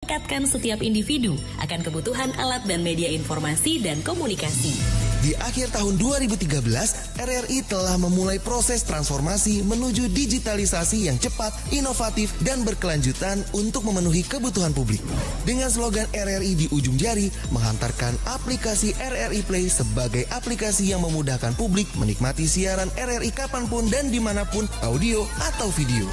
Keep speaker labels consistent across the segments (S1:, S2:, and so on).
S1: melekatkan setiap individu akan kebutuhan alat dan media informasi dan komunikasi.
S2: Di akhir tahun 2013, RRI telah memulai proses transformasi menuju digitalisasi yang cepat, inovatif, dan berkelanjutan untuk memenuhi kebutuhan publik. Dengan slogan RRI di ujung jari, menghantarkan aplikasi RRI Play sebagai aplikasi yang memudahkan publik menikmati siaran RRI kapanpun dan dimanapun, audio atau video.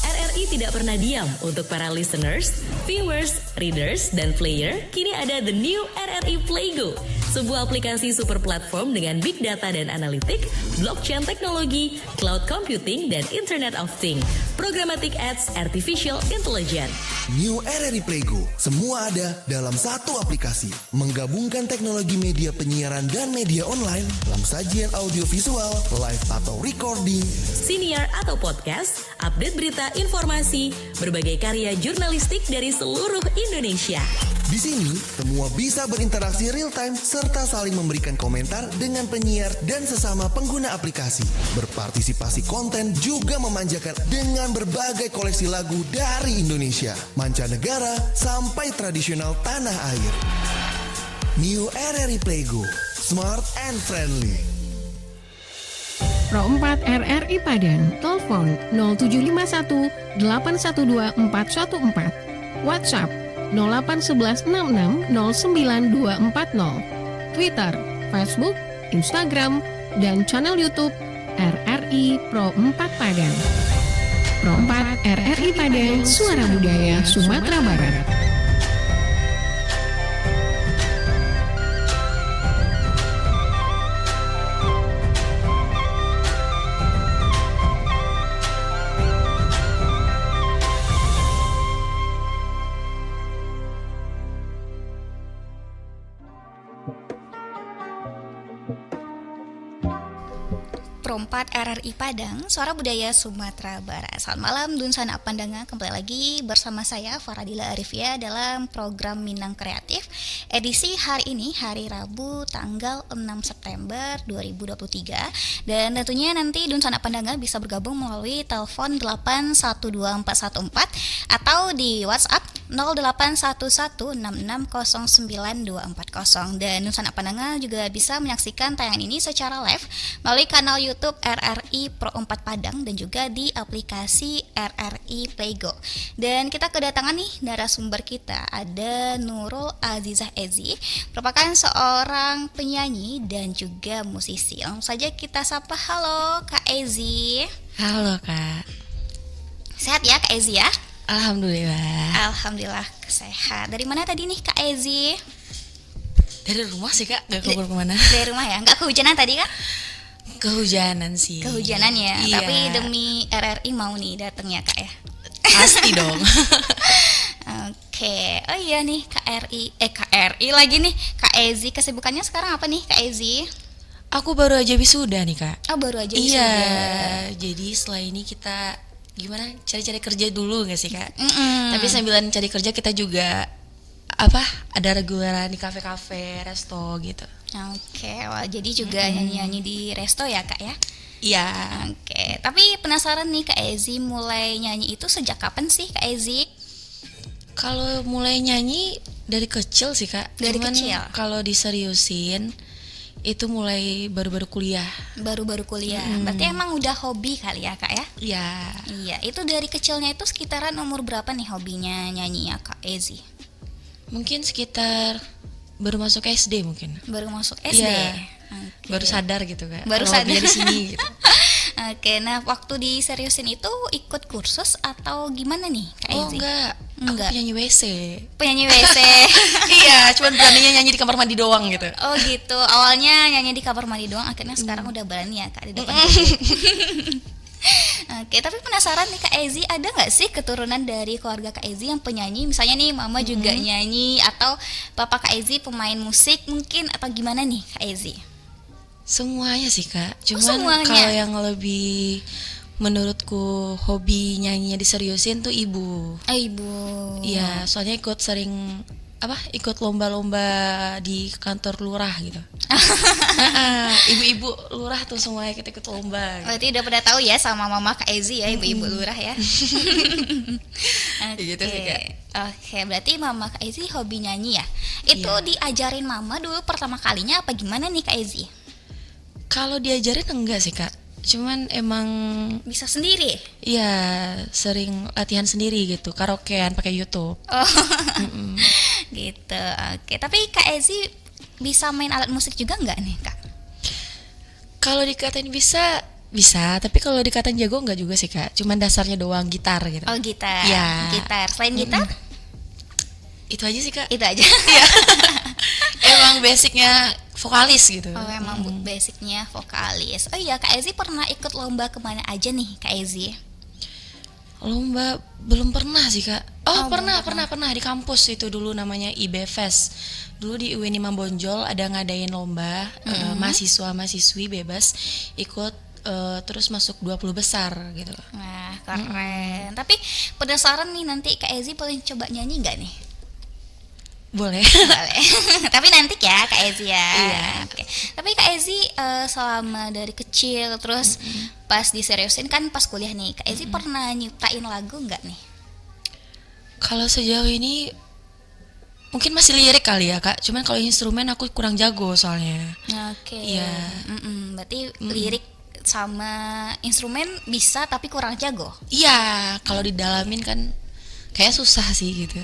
S1: RRI tidak pernah diam untuk para listeners, viewers, readers, dan player. Kini ada the new RRI Playgo, sebuah aplikasi super platform dengan big data dan analitik, blockchain teknologi, cloud computing, dan Internet of Things, programmatic ads, artificial intelligence.
S2: New RRI Playgo, semua ada dalam satu aplikasi, menggabungkan teknologi media penyiaran dan media online dalam sajian audiovisual, live atau recording,
S1: siniar atau podcast, update berita, informasi, berbagai karya jurnalistik dari seluruh Indonesia.
S2: Di sini, semua bisa berinteraksi real time serta saling memberikan komentar dengan penyiar dan sesama pengguna aplikasi. Berpartisipasi konten juga memanjakan dengan berbagai koleksi lagu dari Indonesia, mancanegara, sampai tradisional tanah air. New RRI Playgo, smart and friendly.
S3: Pro 4 RRI Padang, telepon 0751 812 414, WhatsApp 081166 092440, Twitter, Facebook, Instagram, dan channel YouTube RRI Pro 4 Padang. Pro 4 RRI Padang, suara budaya Sumatera Barat.
S4: Pro 4 RRI Padang, suara budaya Sumatera Barat. Selamat malam Dunsana Pandanga, kembali lagi bersama saya Faradila Arifia dalam program Minang Kreatif edisi hari ini, hari Rabu tanggal 6 September 2023. Dan tentunya nanti Dunsana Pandanga bisa bergabung melalui telepon 812414 atau di WhatsApp 081166092240. Dan Dunsana Pandanga juga bisa menyaksikan tayangan ini secara live melalui kanal YouTube RRI Pro 4 Padang dan juga di aplikasi RRI Playgo. Dan kita kedatangan nih narasumber kita, ada Nurul Azizah Ezi, merupakan seorang penyanyi dan juga musisi. Langsung saja kita sapa. Halo Kak Ezi.
S5: Halo Kak.
S4: Sehat ya Kak Ezi ya? Alhamdulillah sehat. Dari mana tadi nih Kak Ezi?
S5: Dari rumah sih Kak, gak keluar kemana.
S4: Dari rumah ya? Gak kehujanan tadi Kak?
S5: Kehujanan sih.
S4: Kehujanan ya,
S5: iya.
S4: Tapi demi RRI mau nih dateng ya Kak ya?
S5: Pasti dong.
S4: Oke, oh iya nih KRI lagi nih Kak Ezi, kesibukannya sekarang apa nih Kak Ezi?
S5: Aku baru aja wisuda nih Kak.
S4: Oh baru aja wisuda.
S5: Iya, jadi setelah ini kita gimana cari-cari kerja dulu gak sih Kak? Tapi sambilan cari kerja kita juga ada reguleran di kafe-kafe, resto gitu.
S4: Oke, wah jadi juga nyanyi-nyanyi di resto ya Kak ya?
S5: Iya.
S4: Oke, tapi penasaran nih Kak Ezi, mulai nyanyi itu sejak kapan sih Kak Ezi?
S5: Kalau mulai nyanyi dari kecil sih Kak.
S4: Dari
S5: Cuman
S4: kecil?
S5: kalau diseriusin itu mulai baru-baru kuliah.
S4: Baru-baru kuliah. Berarti emang udah hobi kali ya Kak ya?
S5: Iya.
S4: Iya, itu dari kecilnya itu sekitaran umur berapa nih hobinya nyanyi ya Kak Ezi?
S5: Mungkin sekitar baru masuk SD mungkin.
S4: Baru masuk SD.
S5: Iya.
S4: Okay.
S5: Baru sadar gitu Kak.
S4: Baru
S5: kalau
S4: sadar
S5: di sini gitu.
S4: Oke, nah waktu diseriusin itu ikut kursus atau gimana nih Kak Ezi?
S5: Enggak. Aku penyanyi WC.
S4: Penyanyi WC.
S5: Iya, cuman beraninya nyanyi di kamar mandi doang gitu.
S4: Oh gitu. Awalnya nyanyi di kamar mandi doang, akhirnya sekarang udah berani ya Kak di depan publik. Oke, tapi penasaran nih Kak Ezi, ada nggak sih keturunan dari keluarga Kak Ezi yang penyanyi? Misalnya nih Mama juga nyanyi, atau Papa Kak Ezi pemain musik mungkin, atau gimana nih Kak Ezi?
S5: Semuanya sih Kak. Cuman
S4: semuanya.
S5: kalau yang lebih menurutku hobi nyanyinya diseriusin tuh ibu.
S4: Ibu.
S5: Iya, soalnya ikut lomba-lomba di kantor lurah gitu. Ibu-ibu lurah tuh semuanya ikut lomba gitu.
S4: Berarti udah pada tahu ya sama Mama Kak Ezi ya, ibu-ibu lurah ya.
S5: Gitu sih Kak.
S4: Oke, berarti Mama Kak Ezi hobi nyanyi ya? Itu
S5: Iya.
S4: diajarin Mama dulu pertama kalinya apa gimana nih Kak Ezi?
S5: Kalau diajarin enggak sih Kak, cuman emang
S4: Bisa sendiri?
S5: ya sering latihan sendiri gitu, karaokean pakai YouTube.
S4: Oh, gitu. Oke, tapi Kak Ezi bisa main alat musik juga nggak nih Kak?
S5: Kalau dikatain bisa, tapi kalau dikatain jago enggak juga sih Kak, cuman dasarnya doang gitar gitu.
S4: Oh, gitar.
S5: Iya.
S4: Gitar. Selain gitar?
S5: Itu aja sih Kak.
S4: Itu aja.
S5: Emang basicnya vokalis gitu.
S4: Oh, emang basicnya vokalis. Oh iya, Kak Ezi pernah ikut lomba kemana aja nih Kak Ezi?
S5: Lomba belum pernah sih Kak.
S4: Oh,
S5: Pernah
S4: belum
S5: di kampus itu dulu namanya IB Fest. Dulu di UIN Imam Bonjol ada ngadain lomba mahasiswa-mahasiswi bebas ikut terus masuk 20 besar gitu.
S4: Nah, keren. Tapi penasaran nih, nanti Kak Ezi boleh coba nyanyi nggak nih?
S5: Boleh.
S4: Boleh. Tapi nanti ya Kak Ezi ya.
S5: Iya.
S4: Oke. Tapi Kak Ezi selama dari kecil terus pas diseriusin kan pas kuliah nih, Kak Ezi pernah nyiptain lagu nggak nih?
S5: Kalau sejauh ini mungkin masih lirik kali ya Kak. Cuman kalau instrumen aku kurang jago soalnya.
S4: Oke.
S5: Iya.
S4: Berarti lirik sama instrumen bisa tapi kurang jago.
S5: Iya, kalau didalamin kan kayak susah sih gitu.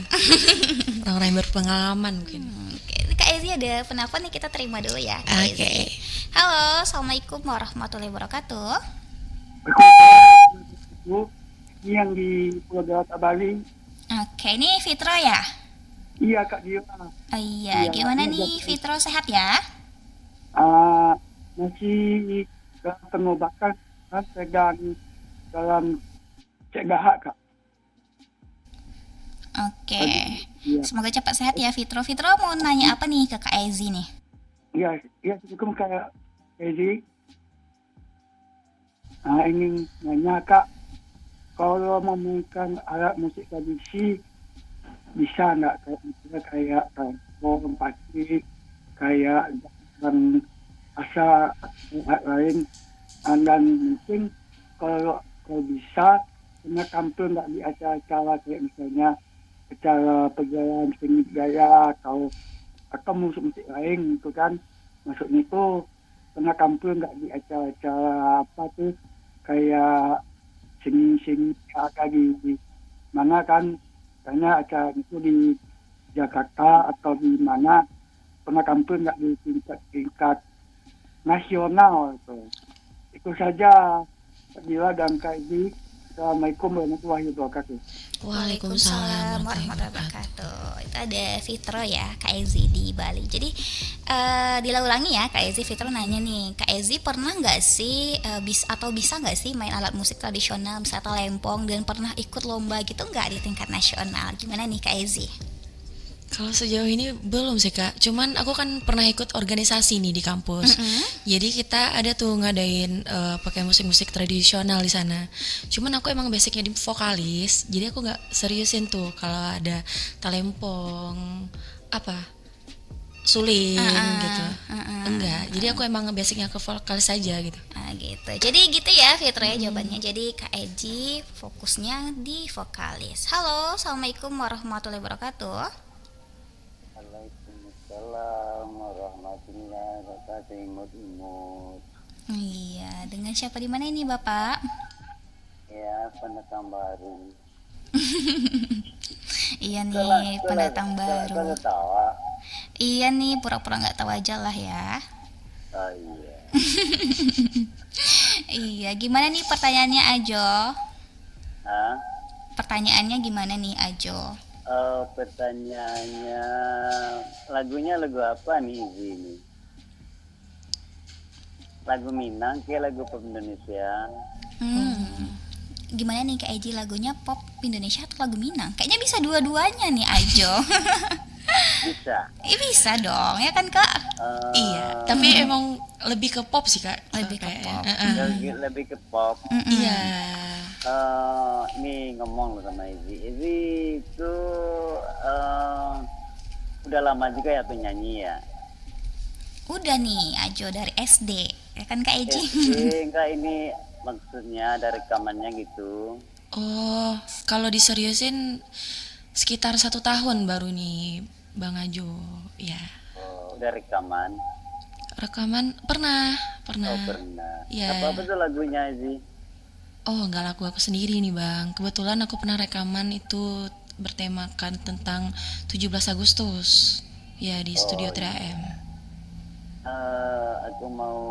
S5: Orang-orang yang berpengalaman mungkin.
S4: Oke. Kak Ezi ada penelpon nih, kita terima dulu ya Kak
S5: Oke.
S4: Ezi. Halo, Assalamualaikum warahmatullahi wabarakatuh.
S6: Bu, ini yang di Pulau Dewata Bali.
S4: Oke, ini Fitro ya?
S6: Iya Kak Gio.
S4: Oh iya,
S6: Iya,
S4: gimana
S6: iya,
S4: nih
S6: betul.
S4: Fitro, sehat ya?
S6: Masih dalam pengobatan, sedang dalam cegahan Kak.
S4: Oke.
S6: Iya.
S4: Semoga cepat sehat ya Fitro. Fitro mau nanya apa nih ke Kak Ezi nih?
S6: Iya, cukup Kak Ezi. Ingin nanya Kak, kalau memainkan alat musik tradisi bisa nggak kayak trombon, pasti kayak dan asa lain, dan mungkin kalau bisa pernah tampil nggak di acara-acara kayak misalnya acara perjalanan seni budaya atau musik-musik lain gitu kan, maksudnya itu pernah tampil nggak di acara-acara apa tuh kayak seni ada di mana kan, karena acara itu di Jakarta atau di mana, pernah tampil nggak di tingkat nasional itu saja. Bila dan Kak Edi, Assalamualaikum warahmatullahi wabarakatuh.
S5: Waalaikumsalam
S4: warahmatullahi wabarakatuh. Itu ada Fitro ya, Kak Ezi di Bali. Jadi diulangi ya Kak Ezi. Fitro nanya nih, Kak Ezi pernah nggak sih bisa nggak sih main alat musik tradisional misalnya talempong, dan pernah ikut lomba gitu nggak di tingkat nasional? Gimana nih Kak Ezi?
S5: Kalau sejauh ini belum sih Kak, cuman aku kan pernah ikut organisasi nih di kampus. Jadi kita ada tuh ngadain pakai musik-musik tradisional di sana. Cuman aku emang basicnya di vokalis, jadi aku nggak seriusin tuh kalau ada talempong suling gitu. Enggak. Jadi aku emang basicnya ke vokalis saja gitu.
S4: Gitu. Jadi gitu ya Fitro ya jawabannya. Jadi Kak Ezi fokusnya di vokalis. Halo, Assalamualaikum warahmatullahi wabarakatuh.
S7: Waalaikumsalam warahmatullahi wabarakatuh.
S4: Iya, dengan siapa di mana ini Bapak?
S7: Ya, pendatang baru.
S4: Iya nih, pendatang baru.
S7: Tawa.
S4: Iya nih, pura-pura nggak tahu aja lah ya.
S7: Oh iya.
S4: Iya, gimana nih pertanyaannya Ajo?
S7: Hah?
S4: Pertanyaannya gimana nih Ajo?
S7: Pertanyaannya, lagunya lagu apa nih ini? Lagu Minang ke lagu pop Indonesia?
S4: Gimana nih Kak Eji, lagunya pop Indonesia atau lagu Minang? Kayaknya bisa dua-duanya nih Ajo.
S7: Bisa.
S4: Bisa dong, ya kan Kak?
S5: Iya, tapi emang lebih ke pop sih Kak.
S4: Lebih ke pop.
S7: Lebih ke pop.
S5: Iya.
S7: Nih ngomong loh sama Izzy. Izzy itu udah lama juga ya penyanyi ya?
S4: Udah nih Ajo dari SD, ya kan Kak Eji?
S7: Enggak, ini maksudnya ada rekamannya gitu.
S5: Oh, kalau diseriusin sekitar 1 tahun baru nih Bang Ajo. Ya,
S7: Oh, udah rekaman.
S5: rekaman pernah.
S7: Oh, pernah.
S5: Ya.
S7: Apa tuh lagunya sih?
S5: Oh, nggak lagu aku sendiri nih Bang. Kebetulan aku pernah rekaman itu bertemakan tentang 17 Agustus. Ya, di studio 3AM.
S7: Aku mau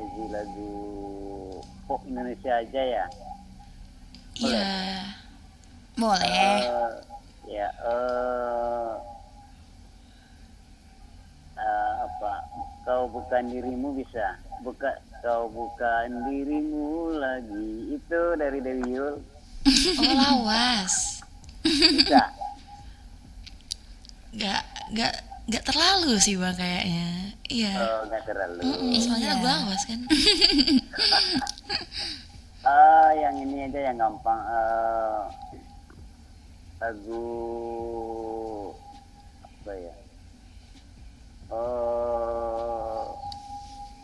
S7: isi lagu pop Indonesia aja ya.
S5: Iya.
S4: Boleh.
S7: Ya, apa? Kau bukan dirimu bisa. Kau bukan dirimu lagi. Itu dari Dewi Yul.
S5: Oh, lawas.
S7: Bisa.
S5: Nggak terlalu sih Bang kayaknya. Iya.
S7: Oh, nggak terlalu.
S5: Soalnya lagu lawas kan.
S7: Yang ini aja yang gampang. Lagu apa ya?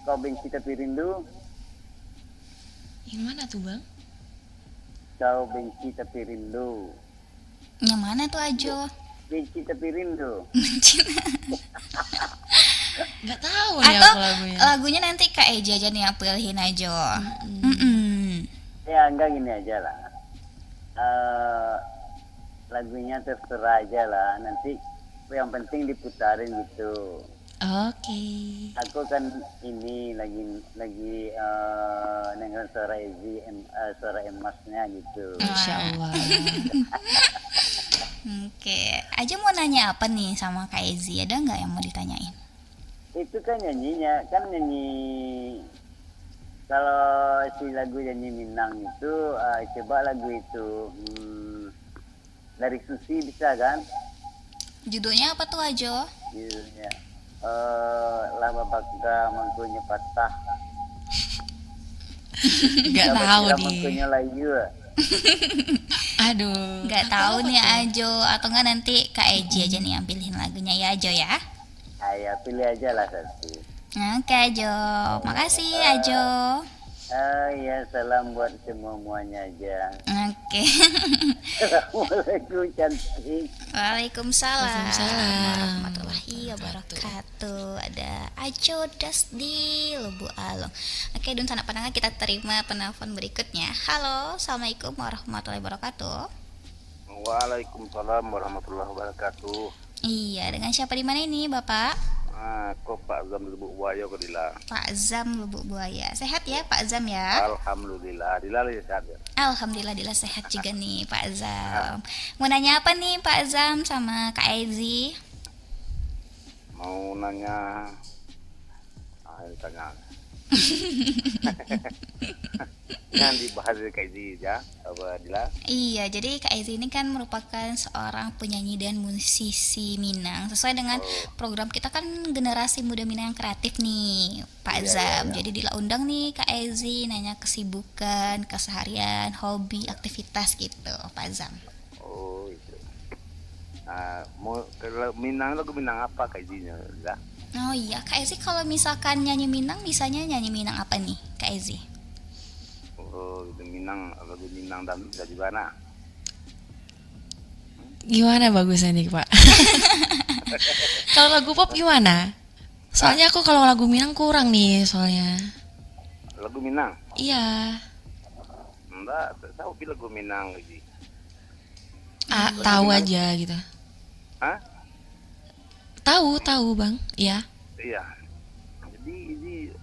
S7: Kau benci tapi rindu.
S5: Yang mana tuh Bang?
S7: Kau benci tapi rindu.
S4: Yang mana tuh Ajo?
S7: Benci tapi rindu.
S5: Nggak tahu nih
S4: Atau
S5: aku lagunya.
S4: lagunya nanti Kak Eja aja nih yang pilihin Ajo.
S7: Ya enggak, gini aja lah. Lagunya terserah aja lah. Nanti yang penting diputarin gitu.
S5: Oke.
S7: Aku kan ini lagi dengerin suara Ezi, suara emasnya gitu.
S5: Insya Allah.
S4: Oke, Aja mau nanya apa nih sama Kak Ezi? Ada nggak yang mau ditanyain?
S7: Itu kan nyanyinya, kan nyanyi, kalau si lagu nyanyi Minang itu, coba lagu itu dari Susi bisa kan?
S4: Judulnya apa tuh Ajo?
S7: Judulnya Lama Bakda Mangkunya Patah.
S5: Nggak tahu nih.
S7: Mangkunya Layu.
S5: Aduh.
S4: Nggak tahu nih Ajo, atau nggak nanti Kak Ezi aja nih yang pilihin lagunya ya Ajo ya?
S7: Ayo pilih aja lah satu.
S4: Oke Ajo, makasih Ajo.
S7: Ya, salam buat semuanya aja.
S4: Oke.
S7: Assalamualaikum cantik.
S4: Waalaikumsalam
S5: Waalaikumsalam.
S4: warahmatullahi wabarakatuh. Ada Ajo Das di Lubu Along. Oke, Dun Sanak Pandangan, kita terima penelpon berikutnya. Halo, assalamualaikum warahmatullahi wabarakatuh.
S8: Waalaikumsalam warahmatullahi wabarakatuh.
S4: Iya, dengan siapa di mana ini Bapak?
S8: Kok Pak Zam Lubuk Buaya kok Dila?
S4: Pak Zam Lubuk Buaya. Sehat ya Pak Zam ya?
S8: Alhamdulillah, Dila lagi sehat ya.
S4: Alhamdulillah Dila sehat juga nih Pak Zam. Mau nanya apa nih Pak Zam sama Kak Ezi?
S8: Mau nanya, tanya. Yang dibahas kayak gini ya, apa Dila?
S4: Iya, jadi Kak Ezi ini kan merupakan seorang penyanyi dan musisi Minang. Sesuai dengan program kita kan generasi muda Minang yang kreatif nih, Pak Zam. Jadi Dila undang nih Kak Ezi nanya kesibukan, keseharian, hobi, aktivitas gitu, Pak Zam.
S8: Oh itu. Mau kalau Minang lagu Minang apa kayak gini ya?
S4: Oh iya, Kak Ezi kalau misalkan nyanyi Minang, bisanya nyanyi Minang apa nih, Kak Ezi?
S8: Oh, itu Minang, lagu Minang dan bisa juga nah.
S5: Gimana bagusnya nih Pak? Kalau lagu pop gimana? Soalnya aku kalau lagu Minang kurang nih soalnya.
S8: Lagu Minang?
S5: Iya.
S8: Enggak, tahu lagu Minang lagi.
S5: Tahu aja gitu.
S8: Hah?
S5: Tahu Bang. Iya.
S8: Iya. Jadi ini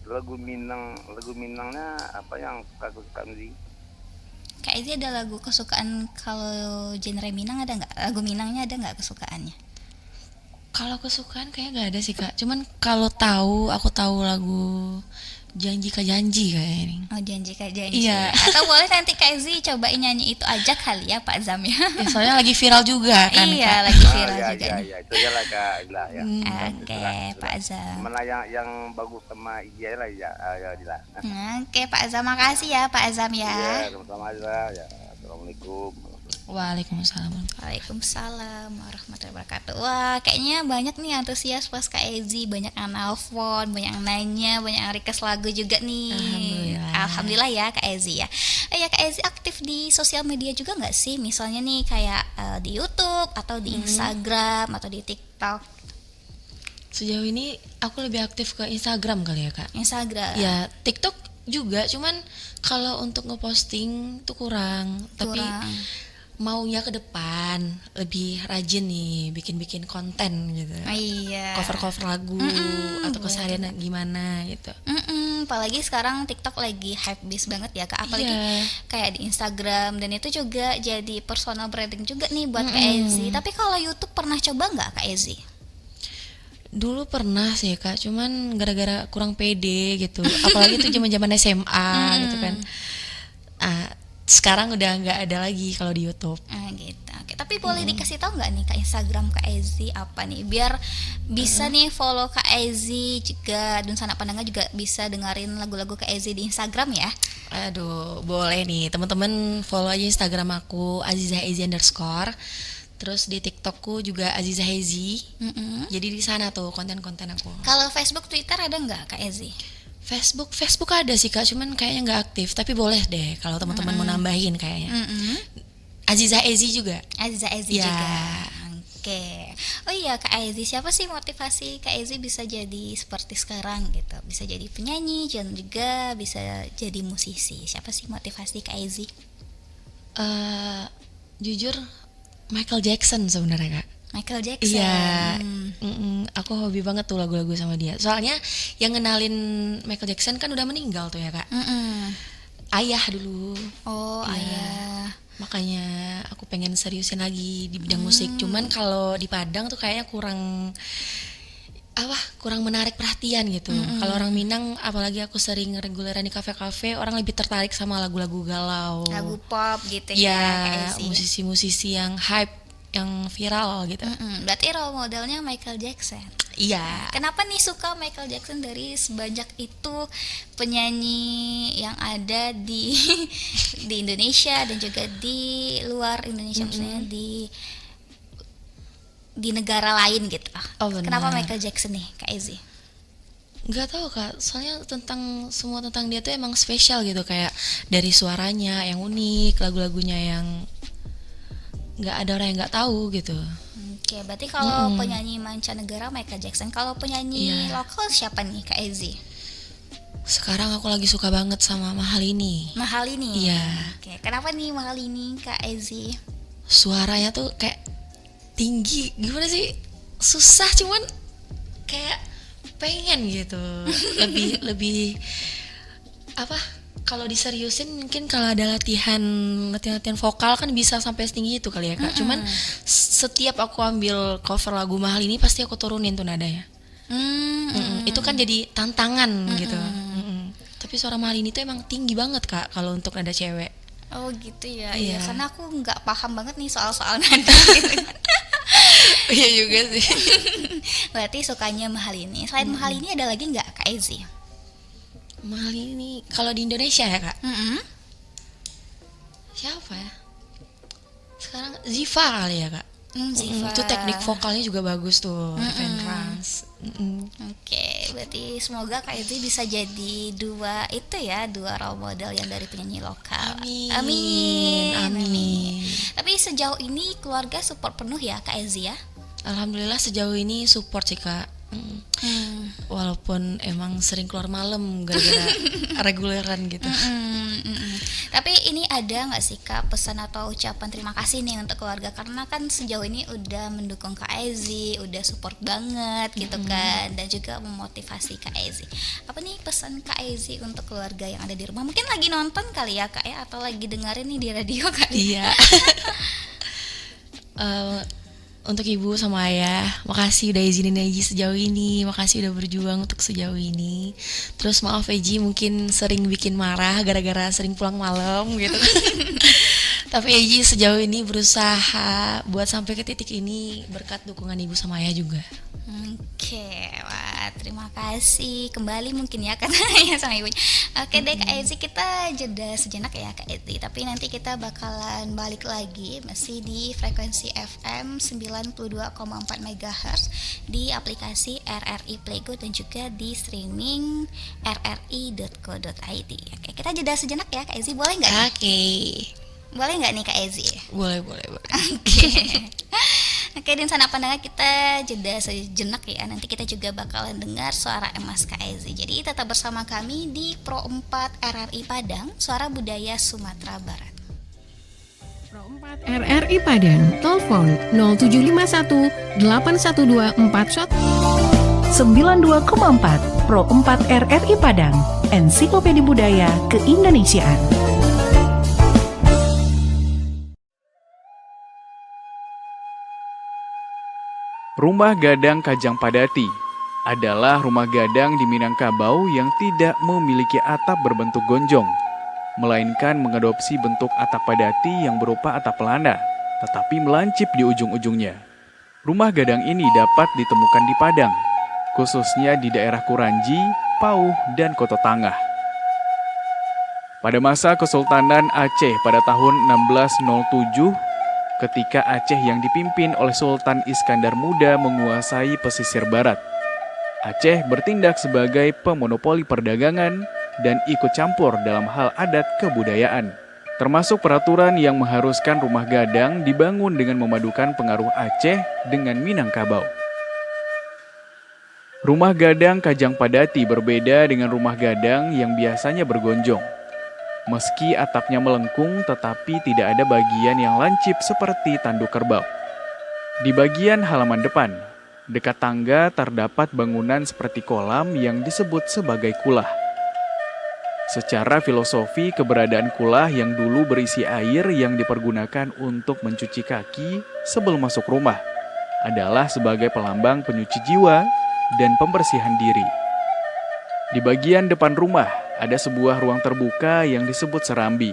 S8: lagu Minangnya apa yang kakak suka sih?
S4: Kak Ezi ada lagu kesukaan kalau genre Minang ada nggak? Lagu Minangnya ada nggak kesukaannya?
S5: Kalau kesukaan kayaknya nggak ada sih Kak. Cuman kalau aku tahu lagu Janji Kak Janji kayak ini.
S4: Oh, Janji Kak Janji.
S5: Iya.
S4: Atau boleh nanti Kak Ezi cobain nyanyi itu aja kali ya Pak Zam ya.
S5: Ya, soalnya lagi viral juga kan
S4: Iya,
S5: Kak.
S4: lagi viral
S8: ya,
S4: juga
S8: ya,
S4: nih.
S8: ya, itu aja lah Kak Dila ya.
S4: Oke, Pak Zam.
S8: Mana yang bagus sama Ija lah ya, Dila.
S4: Oke, Pak Zam, makasih ya Pak Zam ya.
S8: Iya, sama-sama Dila. Ya, assalamualaikum.
S5: Waalaikumsalam.
S4: Waalaikumsalam warahmatullahi wabarakatuh. Wah, kayaknya banyak nih antusias pas Kak Ezi, banyak yang nelfon, banyak yang nanya, banyak yang request lagu juga nih.
S5: Alhamdulillah.
S4: Alhamdulillah ya Kak Ezi ya. Ya Kak Ezi aktif di sosial media juga nggak sih? Misalnya nih kayak di YouTube atau di Instagram atau di TikTok.
S5: Sejauh ini aku lebih aktif ke Instagram kali ya Kak.
S4: Instagram.
S5: Ya TikTok juga, cuman kalau untuk ngeposting tuh kurang. Tapi maunya ke depan lebih rajin nih bikin konten gitu.
S4: Iya.
S5: Cover lagu atau keseharian gimana gitu.
S4: Apalagi sekarang TikTok lagi hype bis banget ya Kak. Apalagi kayak di Instagram, dan itu juga jadi personal branding juga nih buat Kak Ezi. Tapi kalau YouTube pernah coba nggak Kak Ezi?
S5: Dulu pernah sih Kak, cuman gara-gara kurang pede gitu. Apalagi itu zaman-zaman SMA gitu kan. Sekarang udah nggak ada lagi kalau di YouTube.
S4: Gitu. Oke. Tapi boleh dikasih tahu nggak nih Kak Instagram Kak Ezi apa nih, biar bisa nih follow Kak Ezi, juga Dunsana Pandangan juga bisa dengerin lagu-lagu Kak Ezi di Instagram ya.
S5: Aduh, boleh nih teman-teman follow aja Instagram aku @azizah_ezi_. Terus di TikTokku juga Azizah Ezi. Jadi di sana tuh konten-konten aku.
S4: Kalau Facebook, Twitter ada nggak Kak Ezi?
S5: Facebook ada sih Kak, cuman kayaknya nggak aktif. Tapi boleh deh kalau teman-teman mau nambahin kayaknya. Azizah Ezi juga.
S4: Azizah Ezi juga. Oke. Oh iya Kak Ezi, siapa sih motivasi Kak Ezi bisa jadi seperti sekarang gitu? Bisa jadi penyanyi dan juga bisa jadi musisi. Siapa sih motivasi Kak Ezi?
S5: Jujur Michael Jackson sebenarnya Kak.
S4: Michael Jackson.
S5: Iya. Aku hobi banget tuh lagu-lagu sama dia. Soalnya yang ngenalin Michael Jackson kan udah meninggal tuh ya Kak. Ayah dulu.
S4: Oh ya. Ayah.
S5: Makanya aku pengen seriusin lagi di bidang musik. Cuman kalau di Padang tuh kayaknya kurang menarik perhatian gitu. Kalau orang Minang, apalagi aku sering reguleran di kafe-kafe, orang lebih tertarik sama lagu-lagu galau,
S4: lagu pop gitu ya.
S5: Musisi-musisi yang hype, yang viral gitu.
S4: Berarti role modelnya Michael Jackson.
S5: Iya.
S4: Kenapa nih suka Michael Jackson dari sebanyak itu penyanyi yang ada di Indonesia dan juga di luar Indonesia, misalnya di negara lain gitu. Kenapa Michael Jackson nih Kak Ezi?
S5: Nggak tahu Kak, soalnya semua tentang dia tuh emang spesial gitu, kayak dari suaranya yang unik, lagu-lagunya yang nggak ada orang yang nggak tahu gitu.
S4: Oke, berarti kalau penyanyi mancanegara Michael Jackson, kalau penyanyi lokal siapa nih Kak Ezi?
S5: Sekarang aku lagi suka banget sama Mahalini.
S4: Mahalini?
S5: Iya.
S4: Oke, kenapa nih Mahalini Kak Ezi?
S5: Suaranya tuh kayak tinggi, gimana sih? Susah, cuman kayak pengen gitu. Lebih kalau diseriusin mungkin kalau ada latihan vokal kan bisa sampai setinggi itu kali ya Kak. Cuman setiap aku ambil cover lagu Mahalini pasti aku turunin tuh nadanya. Itu kan jadi tantangan gitu. Tapi suara Mahalini tuh emang tinggi banget Kak kalau untuk nada cewek.
S4: Oh gitu ya. Iya, karena aku nggak paham banget nih soal nada gitu.
S5: Iya juga sih.
S4: Berarti sukanya Mahalini. Selain Mahalini ada lagi nggak Kak Ezi?
S5: Mahalini kalau di Indonesia ya Kak. Siapa ya? Sekarang Ziva kali ya Kak.
S4: Ziva.
S5: Itu teknik vokalnya juga bagus tuh. Trans.
S4: Oke, berarti semoga Kak Ezi bisa jadi dua role model yang dari penyanyi lokal. Amin. Tapi sejauh ini keluarga support penuh ya Kak Ezi ya?
S5: Alhamdulillah sejauh ini support sih Kak. Walaupun emang sering keluar malam gara-gara reguleran gitu.
S4: Tapi ini ada nggak sih Kak pesan atau ucapan terima kasih nih untuk keluarga, karena kan sejauh ini udah mendukung Kak Ezi, udah support banget gitu kan, dan juga memotivasi Kak Ezi. Apa nih pesan Kak Ezi untuk keluarga yang ada di rumah? Mungkin lagi nonton kali ya Kak ya, atau lagi dengerin nih di radio kali.
S5: Iya. Untuk ibu sama ayah, makasih udah izinin Eji sejauh ini, makasih udah berjuang untuk sejauh ini. Terus maaf Eji mungkin sering bikin marah gara-gara sering pulang malam gitu. Tapi Eji sejauh ini berusaha buat sampai ke titik ini berkat dukungan ibu sama ayah juga.
S4: Oke, wah terima kasih kembali mungkin ya katanya sama ibunya. Oke deh Kak Ezi, kita jeda sejenak ya Kak Ezi, tapi nanti kita bakalan balik lagi masih di frekuensi FM 92,4 MHz di aplikasi RRI Playgo dan juga di streaming rri.co.id. Oke, kita jeda sejenak ya Kak Ezi, boleh nggak?
S5: Oke.
S4: Boleh nggak nih Kak Ezi?
S5: Boleh.
S4: Oke, di sana pandangan kita jeda sejenak ya. Nanti kita juga bakalan dengar suara Emas Kak Ezi. Jadi tetap bersama kami di Pro 4 RRI Padang, Suara Budaya Sumatera Barat.
S3: Pro 4 RRI Padang, telepon 0751 812
S9: 92,4 Pro 4 RRI Padang, Ensiklopedia Budaya Keindonesiaan.
S10: Rumah Gadang Kajang Padati adalah rumah gadang di Minangkabau yang tidak memiliki atap berbentuk gonjong, melainkan mengadopsi bentuk atap padati yang berupa atap pelana, tetapi melancip di ujung-ujungnya. Rumah gadang ini dapat ditemukan di Padang, khususnya di daerah Kuranji, Pauh, dan Koto Tangah. Pada masa Kesultanan Aceh pada tahun 1607, ketika Aceh yang dipimpin oleh Sultan Iskandar Muda menguasai pesisir barat, Aceh bertindak sebagai pemonopoli perdagangan dan ikut campur dalam hal adat kebudayaan, termasuk peraturan yang mengharuskan rumah gadang dibangun dengan memadukan pengaruh Aceh dengan Minangkabau. Rumah gadang Kajang Padati berbeda dengan rumah gadang yang biasanya bergonjong. Meski atapnya melengkung, tetapi tidak ada bagian yang lancip seperti tanduk kerbau. Di bagian halaman depan, dekat tangga terdapat bangunan seperti kolam yang disebut sebagai kulah. Secara filosofi, keberadaan kulah yang dulu berisi air yang dipergunakan untuk mencuci kaki sebelum masuk rumah adalah sebagai pelambang penyuci jiwa dan pembersihan diri. Di bagian depan rumah, ada sebuah ruang terbuka yang disebut serambi.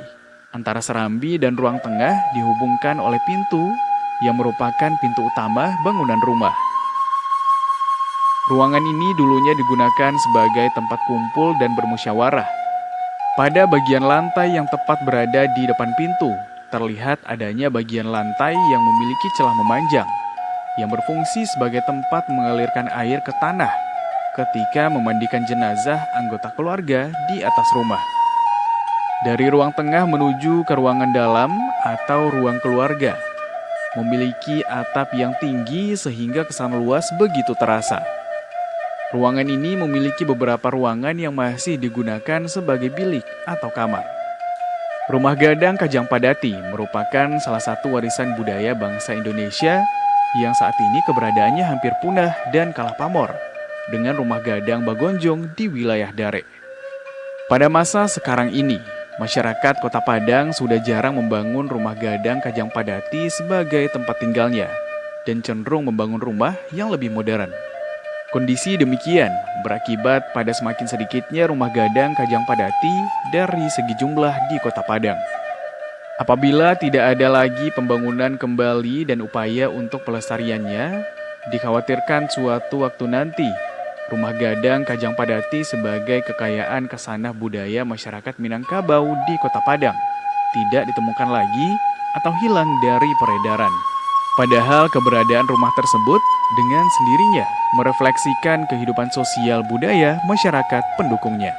S10: Antara serambi dan ruang tengah dihubungkan oleh pintu yang merupakan pintu utama bangunan rumah. Ruangan ini dulunya digunakan sebagai tempat kumpul dan bermusyawarah. Pada bagian lantai yang tepat berada di depan pintu, terlihat adanya bagian lantai yang memiliki celah memanjang, yang berfungsi sebagai tempat mengalirkan air ke tanah ketika memandikan jenazah anggota keluarga di atas rumah. Dari ruang tengah menuju ke ruangan dalam atau ruang keluarga, memiliki atap yang tinggi sehingga kesan luas begitu terasa. Ruangan ini memiliki beberapa ruangan yang masih digunakan sebagai bilik atau kamar. Rumah gadang Kajang Padati merupakan salah satu warisan budaya bangsa Indonesia yang saat ini keberadaannya hampir punah dan kalah pamor dengan rumah gadang Bagonjong di wilayah Dare. Pada masa sekarang ini, masyarakat Kota Padang sudah jarang membangun rumah gadang Kajang Padati sebagai tempat tinggalnya dan cenderung membangun rumah yang lebih modern. Kondisi demikian berakibat pada semakin sedikitnya rumah gadang Kajang Padati dari segi jumlah di Kota Padang. Apabila tidak ada lagi pembangunan kembali dan upaya untuk pelestariannya, dikhawatirkan suatu waktu nanti rumah gadang Kajang Padati sebagai kekayaan kesanah budaya masyarakat Minangkabau di Kota Padang tidak ditemukan lagi atau hilang dari peredaran. Padahal keberadaan rumah tersebut dengan sendirinya merefleksikan kehidupan sosial budaya masyarakat pendukungnya.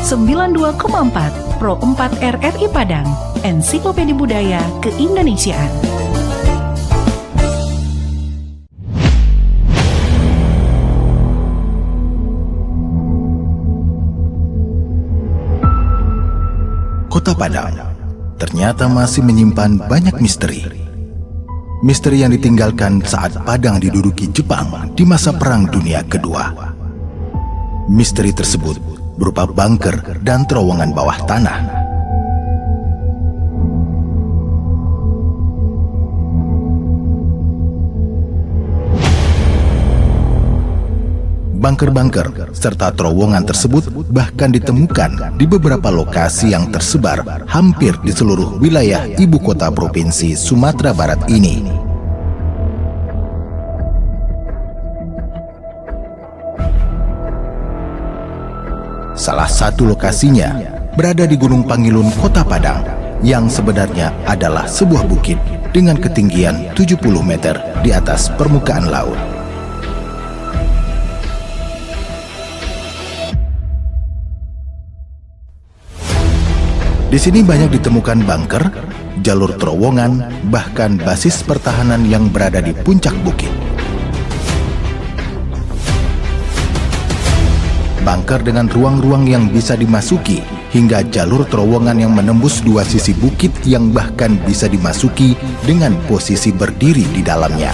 S9: ...92,4 Pro 4 RRI Padang, Ensiklopedia Budaya Keindonesiaan.
S11: Kota Padang ternyata masih menyimpan banyak misteri. Misteri yang ditinggalkan saat Padang diduduki Jepang di masa Perang Dunia Kedua. Misteri tersebut berupa bunker dan terowongan bawah tanah. Bunker-bunker serta terowongan tersebut bahkan ditemukan di beberapa lokasi yang tersebar hampir di seluruh wilayah ibu kota provinsi Sumatera Barat ini. Salah satu lokasinya berada di Gunung Pangilun, Kota Padang, yang sebenarnya adalah sebuah bukit dengan ketinggian 70 meter di atas permukaan laut. Di sini banyak ditemukan bunker, jalur terowongan, bahkan basis pertahanan yang berada di puncak bukit. Bunker dengan ruang-ruang yang bisa dimasuki, hingga jalur terowongan yang menembus dua sisi bukit yang bahkan bisa dimasuki dengan posisi berdiri di dalamnya.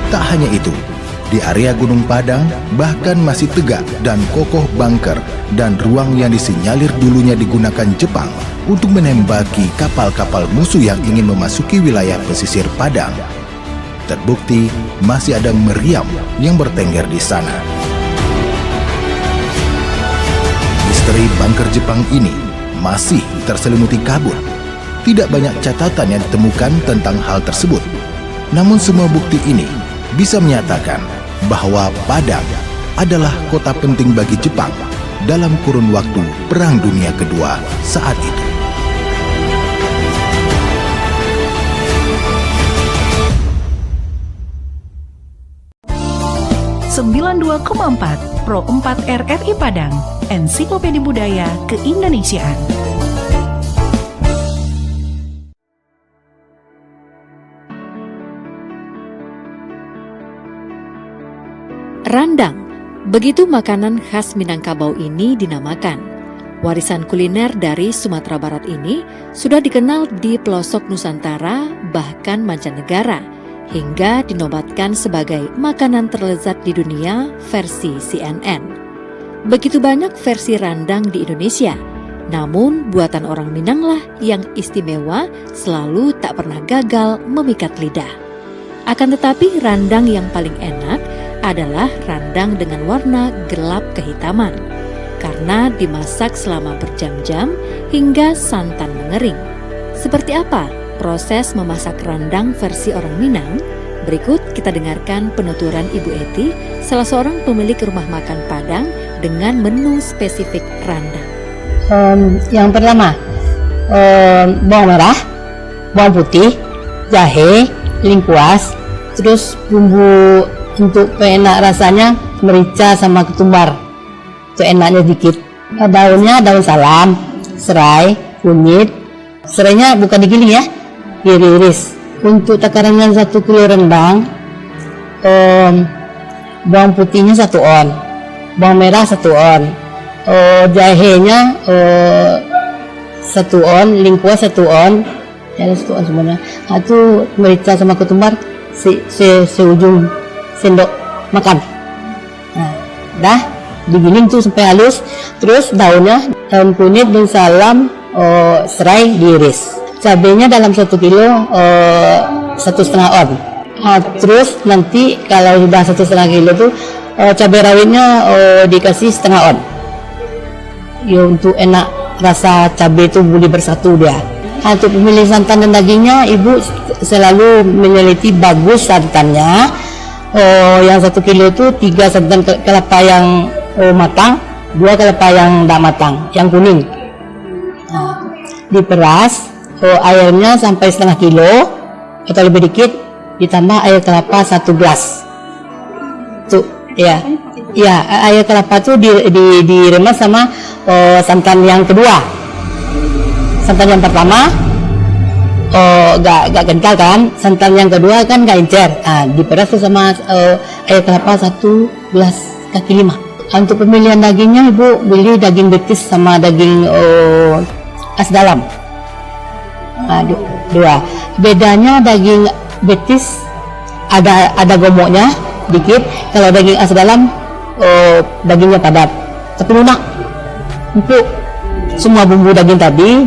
S11: Tak hanya itu, di area Gunung Padang bahkan masih tegak dan kokoh bunker dan ruang yang disinyalir dulunya digunakan Jepang untuk menembaki kapal-kapal musuh yang ingin memasuki wilayah pesisir Padang. Terbukti masih ada meriam yang bertengger di sana. Misteri bunker Jepang ini masih terselimuti kabut. Tidak banyak catatan yang ditemukan tentang hal tersebut. Namun semua bukti ini bisa menyatakan bahwa Padang adalah kota penting bagi Jepang dalam kurun waktu Perang Dunia Kedua saat itu.
S9: Pro 4 RRI Padang, Ensiklopedia Budaya Keindonesiaan.
S12: Randang, begitu makanan khas Minangkabau ini dinamakan. Warisan kuliner dari Sumatera Barat ini sudah dikenal di pelosok Nusantara bahkan mancanegara, hingga dinobatkan sebagai makanan terlezat di dunia versi CNN. Begitu banyak versi randang di Indonesia, namun buatan orang Minanglah yang istimewa selalu tak pernah gagal memikat lidah. Akan tetapi randang yang paling enak adalah randang dengan warna gelap kehitaman, karena dimasak selama berjam-jam hingga santan mengering. Seperti apa proses memasak randang versi orang Minang? Berikut kita dengarkan penuturan Ibu Eti, salah seorang pemilik rumah makan Padang dengan menu spesifik randang.
S13: Yang pertama, bawang merah, bawang putih, jahe, lengkuas, terus bumbu untuk enak rasanya merica sama ketumbar, itu enaknya dikit. Daunnya daun salam, serai, kunyit. Serainya bukan digiling ya, diiris. Untuk takarannya 1 kilo rendang, bawang putihnya 1 on, bawang merah 1 on, jahenya 1 on, lengkuas 1 on, ya 1 on semuanya. Itu merica sama ketumbar seujung sendok makan. Nah, dah digiling tuh sampai halus. Terus daunnya, daun kunyit, daun salam, serai diiris. Cabenya dalam 1 kilo 1,5 on. Nah, terus nanti kalau sudah 1,5 kilo tuh cabai rawitnya dikasih 1/2 on. Ya, untuk enak rasa cabai itu boleh bersatu dia. Nah, untuk pemilihan santan dan dagingnya, ibu selalu meneliti bagus santannya. Yang 1 kilo itu 3 santan kelapa yang matang, 2 kelapa yang tidak matang, yang kuning. Nah, diperas, airnya sampai 1/2 kilo atau lebih dikit, ditambah air kelapa 1 gelas. Tuh, ya, air kelapa tuh diremas sama santan yang kedua. Santan yang pertama gak kental kan, santan yang kedua kan gak encer. Nah, diperas tuh sama air kelapa 1 gelas kaki 5. Untuk pemilihan dagingnya ibu beli daging betis sama daging as dalam. Dua. Bedanya daging betis ada gomoknya dikit, kalau daging as dalam dagingnya padat tapi lunak, empuk. Semua bumbu daging tadi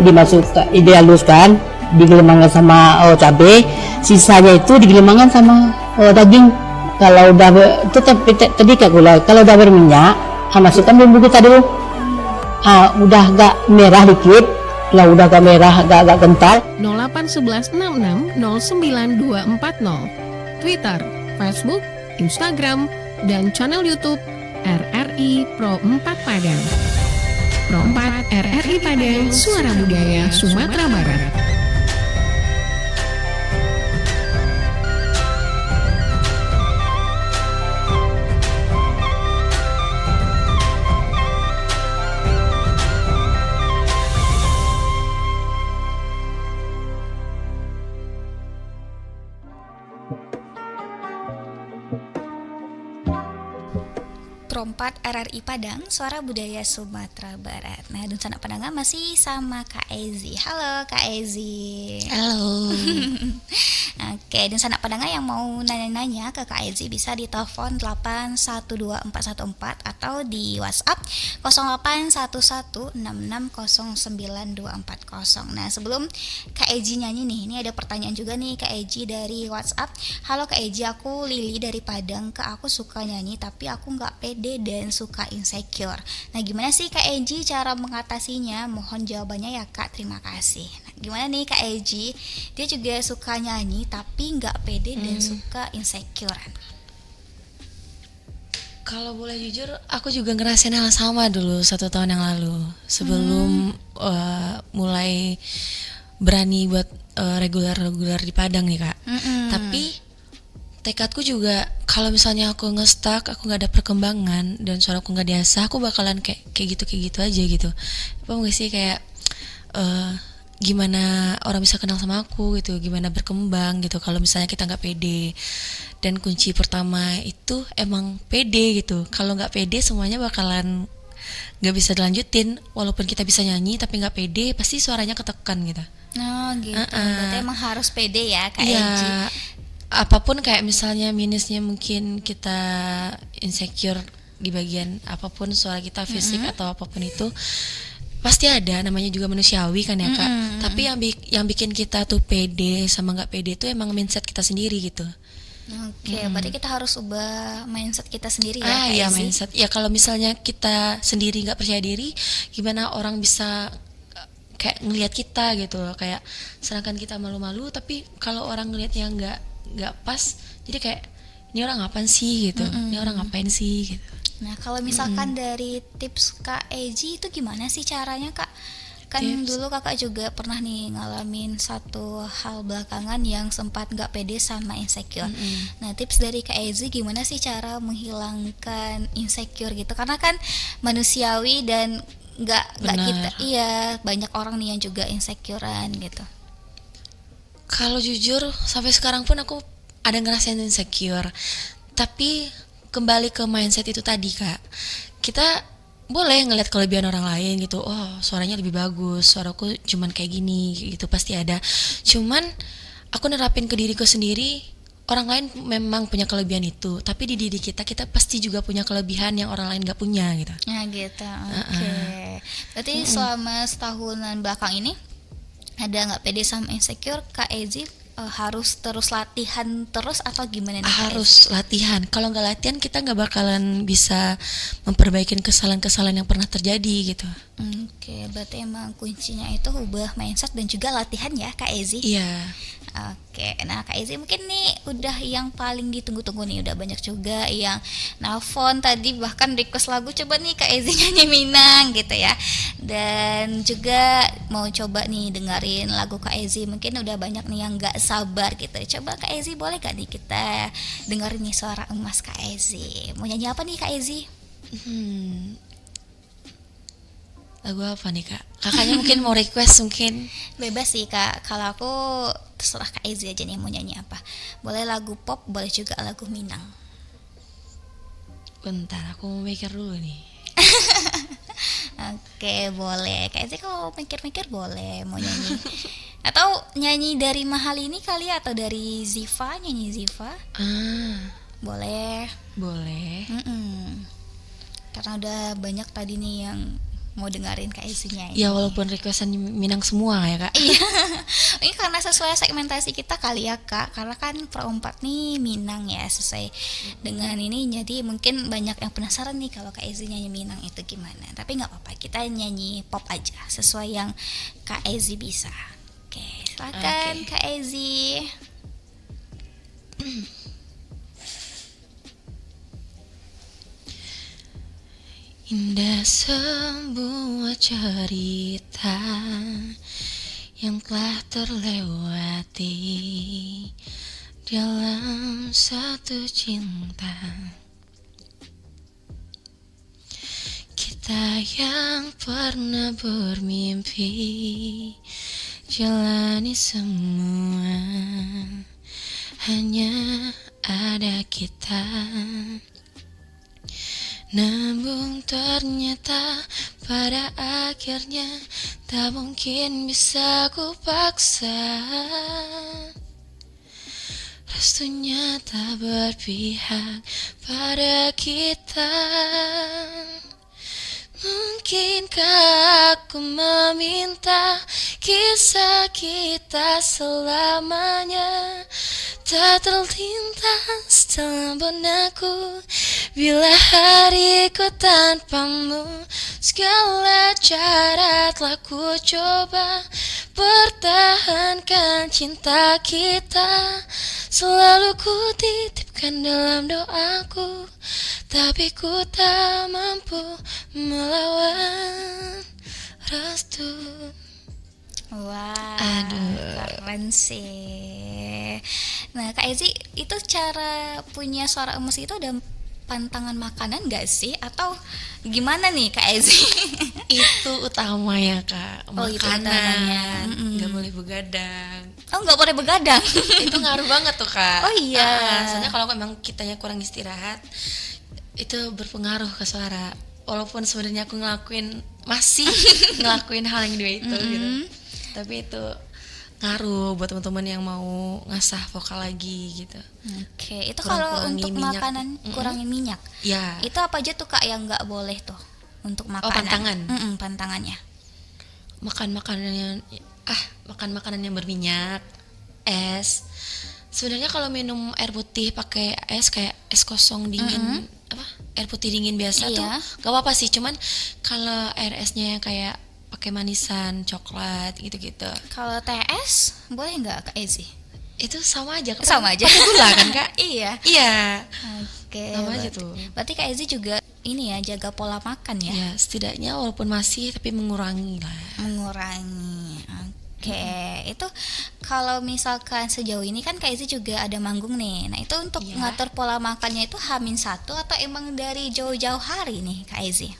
S13: dihaluskan, digelemangkan sama cabai, sisanya itu digelemangkan sama daging. Kalau udah itu tadi kayak gula, kalau udah berminyak masukkan bumbu kita dulu. Udah agak merah dikit, kalau udah agak merah agak kental.
S3: 0811660940, Twitter, Facebook, Instagram, dan channel YouTube RRI Pro 4 Padang. Pro 4 RRI Padang, Suara Budaya Sumatera Barat.
S4: Pro 4 RRI Padang, Suara Budaya Sumatera Barat. Nah, Dunsana Padang masih sama Kak Ezi. Halo Kak Ezi.
S5: Halo.
S4: Oke, Dunsana Padang yang mau nanya-nanya ke Kak Ezi bisa di telepon 812414 atau di WhatsApp 081166092440. Nah, sebelum Kak Ezi nyanyi nih, ini ada pertanyaan juga nih Kak Ezi dari WhatsApp. Halo Kak Ezi, aku Lili dari Padang. Aku suka nyanyi tapi aku nggak pede dan suka insecure. Nah, gimana sih Kak Eji cara mengatasinya? Mohon jawabannya ya Kak, terima kasih. Nah, gimana nih Kak Eji? Dia juga suka nyanyi tapi nggak pede dan suka insecure.
S5: Kalau boleh jujur, aku juga ngerasain hal sama dulu 1 tahun yang lalu. Sebelum mulai berani buat reguler di Padang nih Kak. Tapi tekadku juga kalau misalnya aku nge-stuck, aku nggak ada perkembangan dan suaraku nggak diasah, aku bakalan kayak gitu aja gitu. Paham gak sih, kayak gimana orang bisa kenal sama aku gitu, gimana berkembang gitu kalau misalnya kita nggak pede. Dan kunci pertama itu emang pede gitu. Kalau nggak pede semuanya bakalan nggak bisa dilanjutin. Walaupun kita bisa nyanyi tapi nggak pede, pasti suaranya ketekan gitu.
S4: Oh gitu. Berarti emang harus pede ya Kak Eji.
S5: Apapun kayak misalnya minusnya mungkin kita insecure di bagian apapun, suara kita fisik atau apapun itu pasti ada, namanya juga manusiawi kan ya Kak. Tapi yang bikin kita tuh pede sama nggak pede itu emang mindset kita sendiri gitu.
S4: Oke, berarti kita harus ubah mindset kita sendiri ya Kak
S5: Iya,
S4: Ezi?
S5: mindset. Ya kalau misalnya kita sendiri nggak percaya diri, gimana orang bisa kayak ngelihat kita gitu loh, kayak sedangkan kita malu-malu, tapi kalau orang ngelihatnya nggak pas, jadi kayak ini orang ngapain sih gitu, ini orang ngapain sih gitu.
S4: Nah, kalau misalkan dari tips Kak Eji itu gimana sih caranya Kak? Kan dulu kakak juga pernah nih ngalamin satu hal belakangan yang sempat nggak pede sama insecure. Nah, tips dari Kak Eji gimana sih cara menghilangkan insecure gitu? Karena kan manusiawi dan nggak kita, banyak orang nih yang juga insecurean gitu.
S5: Kalau jujur sampai sekarang pun aku ada ngerasain insecure. Tapi kembali ke mindset itu tadi Kak. Kita boleh ngeliat kelebihan orang lain gitu. Oh, suaranya lebih bagus, suaraku cuman kayak gini gitu, pasti ada. Cuman aku nerapin ke diriku sendiri, orang lain memang punya kelebihan itu, tapi di diri kita pasti juga punya kelebihan yang orang lain gak punya gitu.
S4: Nah gitu, oke. Berarti selama setahunan belakang ini ada nggak pede sama insecure, Kak Ezi harus terus latihan terus atau gimana nih?
S5: Harus latihan. Kalau nggak latihan kita nggak bakalan bisa memperbaiki kesalahan-kesalahan yang pernah terjadi gitu.
S4: Oke, berarti emang kuncinya itu ubah mindset dan juga latihan ya Kak Ezi?
S5: Iya.
S4: Oke, nah Kak Ezi mungkin nih udah yang paling ditunggu-tunggu nih, udah banyak juga yang nelfon tadi bahkan request lagu, coba nih Kak Ezi nyanyi Minang gitu ya. Dan juga mau coba nih dengerin lagu Kak Ezi, mungkin udah banyak nih yang gak sabar gitu. Coba Kak Ezi boleh gak nih kita dengerin nih suara emas Kak Ezi? Mau nyanyi apa nih Kak Ezi?
S5: Lagu apa nih Kak? Kakaknya mungkin mau request mungkin?
S4: Bebas sih Kak, kalau aku terserah Kak Ezi aja nih mau nyanyi apa. Boleh lagu pop, boleh juga lagu Minang.
S5: Bentar, aku mau mikir dulu nih.
S4: Oke, boleh. Kayaknya kalau mikir-mikir boleh mau nyanyi. Atau nyanyi dari Mahal ini kali ya, atau dari Ziva, nyanyi Ziva. Boleh.
S5: Boleh.
S4: Karena udah banyak tadi nih yang mau dengerin Kak Ezi-nya ini.
S5: Ya walaupun requestan Minang semua ya Kak.
S4: Iya. Ini karena sesuai segmentasi kita kali ya Kak. Karena kan Pro 4 nih Minang ya, sesuai dengan ini. Jadi mungkin banyak yang penasaran nih kalau Kak Ezi nyanyi Minang itu gimana. Tapi gak apa-apa, kita nyanyi pop aja sesuai yang Kak Ezi bisa. Oke, silakan Kak Ezi.
S5: Indah semua cerita yang telah terlewati dalam satu cinta. Kita yang pernah bermimpi jalani semua, hanya ada kita. Namun ternyata pada akhirnya tak mungkin bisa ku paksa. Restunya tak berpihak pada kita. Mungkinkah aku meminta kisah kita selamanya tak terlintas dalam benakku. Bila hariku tanpamu, segala cara telah ku coba pertahankan cinta kita. Selalu ku titipkan dalam doaku, tapi ku tak mampu melawan restu.
S4: Wah,
S5: aduh,
S4: keren sih. Nah, Kak Ezi, itu cara punya suara emas itu ada pantangan makanan gak sih? Atau gimana nih Kak Ezi?
S5: Itu utamanya Kak,
S4: Oh, itu
S5: makanan,
S4: utamanya.
S5: gak boleh begadang.
S4: Oh, gak boleh begadang?
S5: Itu ngaruh banget tuh Kak.
S4: Oh iya.
S5: Soalnya kalau memang kitanya kurang istirahat, itu berpengaruh ke suara. Walaupun sebenarnya aku masih ngelakuin hal yang dua itu gitu. Tapi itu ngaruh buat teman-teman yang mau ngasah vokal lagi gitu.
S4: Oke, itu kalau untuk minyak. Makanan kurangin minyak.
S5: Ya.
S4: Itu apa aja tuh Kak yang nggak boleh tuh untuk makanan?
S5: Oh, pantangan.
S4: Pantangannya.
S5: Makan makanan yang berminyak, es. Sebenarnya kalau minum air putih pakai es kayak es kosong dingin, air putih dingin biasa tuh gak apa-apa sih. Cuman kalau air esnya kayak pakai manisan coklat gitu-gitu.
S4: Kalau TS boleh nggak Kak Ezi?
S5: Itu sama aja.
S4: Sama aja.
S5: Pakai gula kan Kak?
S4: Iya. Oke.
S5: Sama aja tuh.
S4: Berarti Kak Ezi juga ini ya, jaga pola makan ya?
S5: Ya setidaknya walaupun masih tapi mengurangi lah.
S4: Mengurangi. Oke, itu kalau misalkan sejauh ini kan Kak Ezi juga ada manggung nih. Nah itu untuk ngatur pola makannya itu H-1 atau emang dari jauh-jauh hari nih Kak Ezi?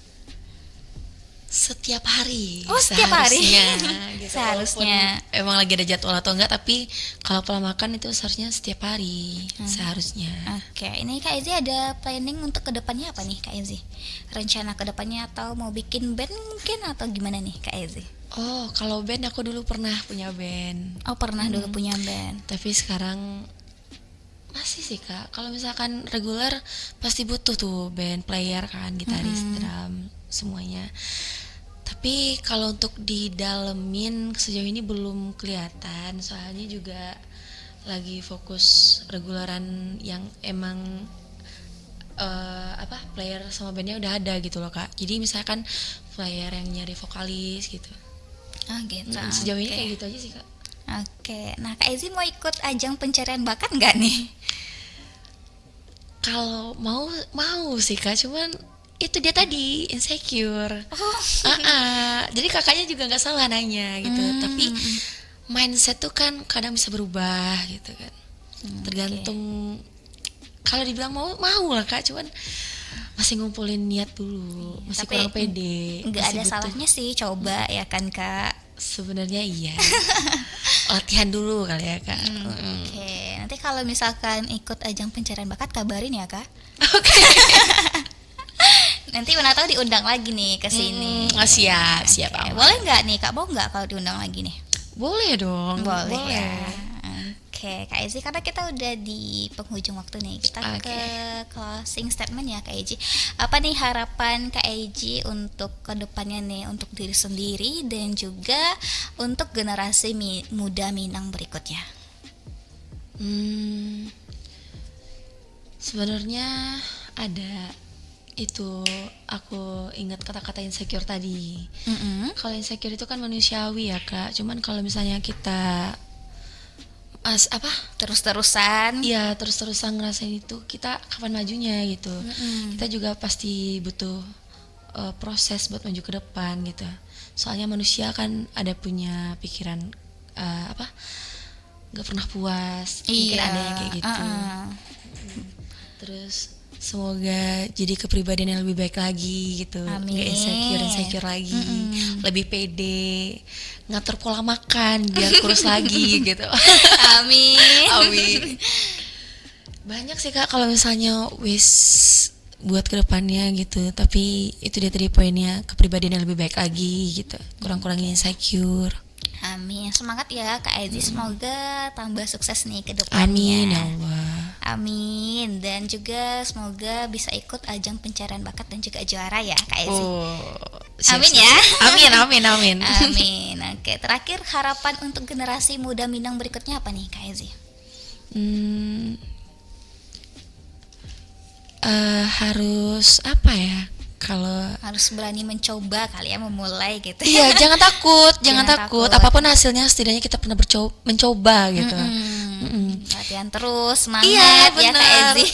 S5: Setiap hari.
S4: Oh, setiap hari.
S5: Gitu.
S4: Seharusnya.
S5: Emang lagi ada jadwal atau enggak, tapi kalau pola makan itu seharusnya setiap hari. Seharusnya.
S4: Oke, ini Kak Ezi ada planning untuk kedepannya apa nih Kak Ezi? Rencana kedepannya atau mau bikin band mungkin atau gimana nih Kak Ezi?
S5: Oh, kalau band aku dulu pernah punya band.
S4: Oh, pernah dulu punya band.
S5: Tapi sekarang masih sih Kak. Kalau misalkan reguler pasti butuh tuh band player kan, gitaris, drum, semuanya. Tapi kalau untuk didalemin sejauh ini belum kelihatan. Soalnya juga lagi fokus reguleran yang emang player sama bandnya udah ada gitu loh Kak. Jadi misalkan player yang nyari vokalis gitu.
S4: Gitu.
S5: Sejauh ini kayak gitu aja sih Kak.
S4: Oke, nah Kak Ezi mau ikut ajang pencarian bakat nggak nih?
S5: Kalau mau sih Kak, cuman itu dia tadi insecure. Jadi kakaknya juga nggak salah nanya gitu. Tapi mindset tuh kan kadang bisa berubah gitu kan. Tergantung. Kalau dibilang mau lah Kak, cuman masih ngumpulin niat dulu, masih
S4: tapi
S5: kurang pede.
S4: Nggak ada salahnya sih coba ya kan Kak.
S5: Sebenarnya iya. Latihan dulu kali ya Kak.
S4: Oke, nanti kalau misalkan ikut ajang pencarian bakat kabarin ya Kak.
S5: Oke.
S4: Nanti mana tahu diundang lagi nih ke sini.
S5: Siap.
S4: Oke. Boleh nggak nih Kak? Mau nggak kalau diundang lagi nih?
S5: Boleh dong.
S4: Boleh. Ya. Oke, Kak Ezi, karena kita udah di penghujung waktu nih, kita ke closing statement ya Kak Ezi. Apa nih harapan Kak Ezi untuk kedepannya nih, untuk diri sendiri dan juga untuk generasi muda Minang berikutnya?
S5: Sebenarnya ada itu, aku ingat kata-kata insecure tadi. Kalau insecure itu kan manusiawi ya Kak. Cuman kalau misalnya kita
S4: terus-terusan
S5: ngerasain itu, kita kapan majunya gitu. Kita juga pasti butuh proses buat maju ke depan gitu. Soalnya manusia kan ada punya pikiran nggak pernah puas. Mungkin ada yang kayak gitu. Terus semoga jadi kepribadian yang lebih baik lagi gitu. Nggak insecure lagi, lebih pede, ngatur pola makan biar kurus lagi gitu. Amin. Banyak sih Kak kalau misalnya buat kedepannya gitu. Tapi itu dia tadi poinnya, kepribadian yang lebih baik lagi gitu. Kurang-kurangin insecure.
S4: Amin. Semangat ya Kak Ezi, semoga tambah sukses nih ke depannya.
S5: Amin ya Allah.
S4: Amin. Dan juga semoga bisa ikut ajang pencarian bakat dan juga juara ya Kak Ezi. Amin ya.
S5: Amin.
S4: Amin. Oke, terakhir harapan untuk generasi muda Minang berikutnya apa nih Kak Ezi?
S5: Harus apa ya? Kalau
S4: harus berani mencoba kali ya, memulai gitu.
S5: Iya, jangan takut. Apapun hasilnya setidaknya kita pernah mencoba gitu.
S4: Latihan terus, semangat ya Kak Ezi.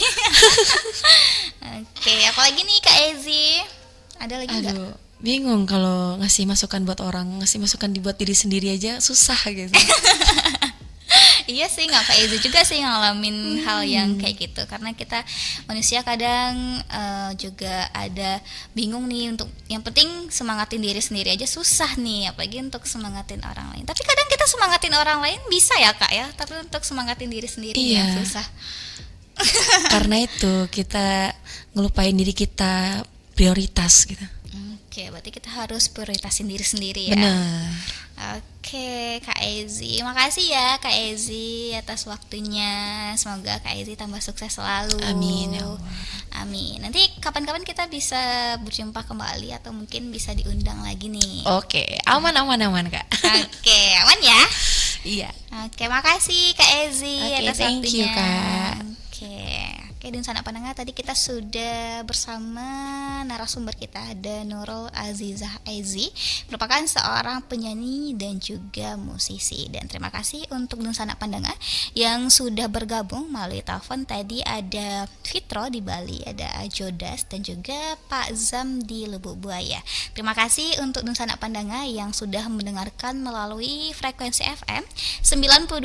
S4: Oke, apalagi nih Kak Ezi? Ada lagi enggak?
S5: Bingung kalau ngasih masukan buat orang, ngasih masukan buat diri sendiri aja susah gitu.
S4: Iya sih, nggak Kak Ezi juga sih ngalamin hal yang kayak gitu, karena kita manusia kadang juga ada bingung nih, untuk yang penting semangatin diri sendiri aja susah nih, apalagi untuk semangatin orang lain. Tapi kadang kita semangatin orang lain bisa ya Kak ya, tapi untuk semangatin diri sendiri yang susah.
S5: Karena itu kita ngelupain diri kita prioritas gitu.
S4: Oke, berarti kita harus prioritasin diri sendiri ya.
S5: Benar.
S4: Oke, Kak Ezi, makasih ya Kak Ezi atas waktunya. Semoga Kak Ezi tambah sukses selalu.
S5: Amin ya Allah.
S4: Amin. Nanti kapan-kapan kita bisa berjumpa kembali atau mungkin bisa diundang lagi nih.
S5: Oke, aman Kak.
S4: Oke, aman ya.
S5: Iya.
S4: Oke, makasih Kak Ezi atas waktunya.
S5: Thank you Kak.
S4: Oke, dan sana pendengar, tadi kita sudah bersama narasumber kita, ada Nurul Azizah Ezi, merupakan seorang penyanyi dan juga musisi. Dan terima kasih untuk Dunsana pendengar yang sudah bergabung melalui telepon. Tadi ada Fitro di Bali, ada Jodas dan juga Pak Zam di Lubuk Buaya. Terima kasih untuk Dunsana pendengar yang sudah mendengarkan melalui frekuensi FM 92,4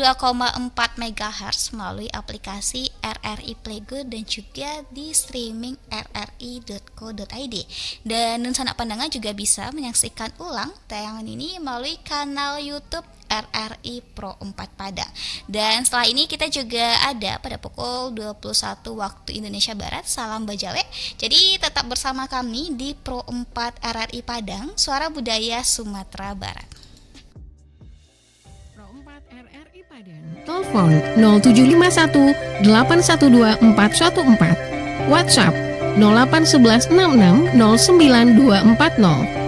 S4: MHz melalui aplikasi RRI Playgo dan juga di streaming rri.co.id. Dan Nunsana Pandangan juga bisa menyaksikan ulang tayangan ini melalui kanal YouTube RRI Pro 4 Padang. Dan setelah ini kita juga ada pada pukul 21 waktu Indonesia Barat, salam Bajawe. Jadi tetap bersama kami di Pro 4 RRI Padang, Suara Budaya Sumatera Barat.
S3: Telepon 0751 812 414, WhatsApp 0811 66 09240.